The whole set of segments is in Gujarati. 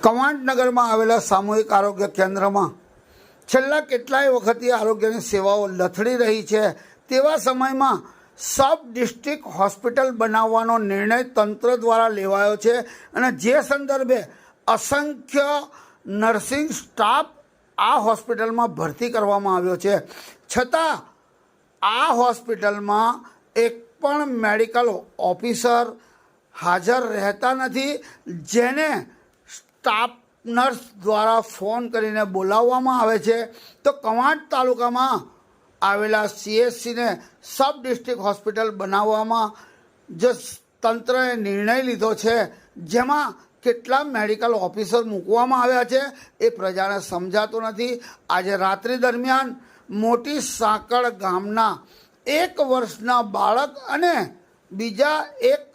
કવાંટનગરમાં આવેલા સામૂહિક આરોગ્ય કેન્દ્રમાં છેલ્લા કેટલાય વખતથી આરોગ્યની સેવાઓ લથડી રહી છે. તેવા સમયમાં સબ ડિસ્ટ્રિક્ટ હોસ્પિટલ બનાવવાનો નિર્ણય તંત્ર દ્વારા લેવાયો છે અને જે સંદર્ભે અસંખ્ય નર્સિંગ સ્ટાફ આ હોસ્પિટલમાં ભરતી કરવામાં આવ્યો છે. છતાં આ હોસ્પિટલમાં એક પણ મેડિકલ ઓફિસર હાજર રહેતા નથી, જેને સ્ટાફ નર્સ દ્વારા ફોન કરીને બોલાવવામાં આવે છે. તો કવાંટ તાલુકામાં આવેલા CHCને સબ ડિસ્ટ્રિક્ટ હોસ્પિટલ બનાવવામાં જે તંત્રએ નિર્ણય લીધો છે, જેમાં કેટલા મેડિકલ ઓફિસર મૂકવામાં આવ્યા છે એ પ્રજાને સમજાતું નથી. આજે રાત્રિ દરમિયાન મોટી સાંકળ ગામના 1 વર્ષના બાળક અને બીજા એક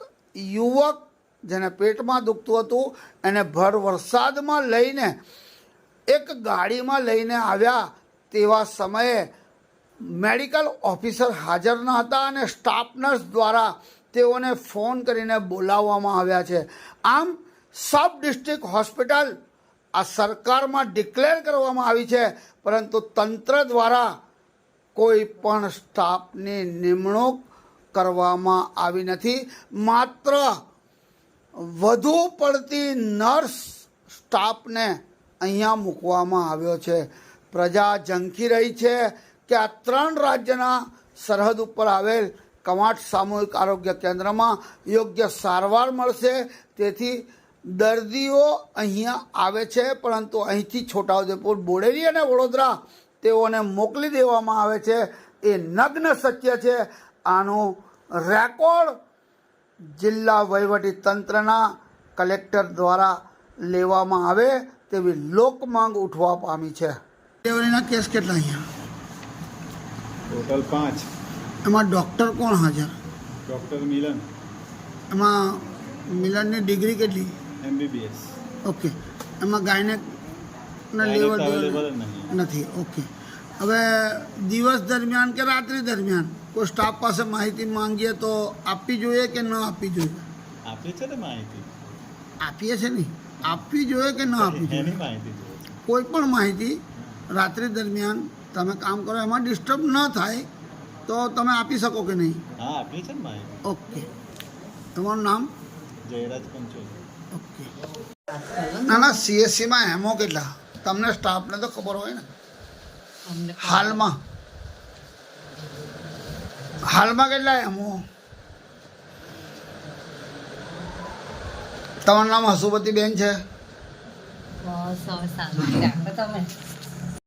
યુવક જેને પેટમાં દુખતું હતું એને ભર વરસાદમાં લઈને એક ગાડીમાં લઈને આવ્યા. તેવા સમયે મેડિકલ ઓફિસર હાજર ન હતા અને સ્ટાફ નર્સ દ્વારા તેઓને ફોન કરીને બોલાવવામાં આવ્યા છે. આમ સબ ડિસ્ટ્રિક્ટ હોસ્પિટલ આ સરકારમાં ડિક્લેર કરવામાં આવી છે, પરંતુ તંત્ર દ્વારા કોઈ પણ સ્ટાફની નિમણૂક કરવામાં આવી નથી. માત્ર વધુ પડતી નર્સ સ્ટાફને અહીંયા મૂકવામાં આવ્યો છે. પ્રજા ઝંખી રહી છે કે આ 3 રાજ્યના સરહદ ઉપર આવેલ કવાંટ સામૂહિક આરોગ્ય કેન્દ્રમાં યોગ્ય સારવાર મળશે. તેથી દર્દીઓ અહીંયા આવે છે, પરંતુ અહીંથી છોટાઉદેપુર, બોડેલી અને વડોદરા તેઓને મોકલી દેવામાં આવે છે. એ નગ્ન સત્ય છે. આનો રેકોર્ડ જિલ્લા વહીવટી તંત્રના કલેક્ટર દ્વારા લેવામાં આવે તેવી લોકમાંગ ઉઠવા પામી છે. ડિલિવરીના કેસ કેટલા અહીંયા? ટોટલ 5. એમાં ડૉક્ટર કોણ હાજર? ડૉક્ટર મિલન, એમાં મિલનની ડિગ્રી કેટલી? MBBS. ઓકે. એમાં ગાયનેકના લેવલ નથી. ઓકે. હવે દિવસ દરમિયાન કે રાત્રિ દરમિયાન કોઈ સ્ટાફ પાસે માહિતી માંગીએ તો આપવી જોઈએ કે ન આપવી જોઈએ? આપી છે ને માહિતી. આપીએ છે નહીં, આપવી જોઈએ કે ન આપવી જોઈએ? એની માહિતી જોઈએ. કોઈ પણ માહિતી રાત્રિ દરમિયાન તમે કામ કરો એમાં ડિસ્ટર્બ ન થાય તો તમે આપી શકો કે નહીં? હા, આપી છે ને માહિતી. ઓકે. તમારું નામ? જયરાજ પંચોલ. ઓકે. ના CHCમાં એમઓ કેટલા? તમને સ્ટાફને તો ખબર હોય ને. હાલમાં કેટલા એમઓ? તમારું નામ હસુપતિબેન છે?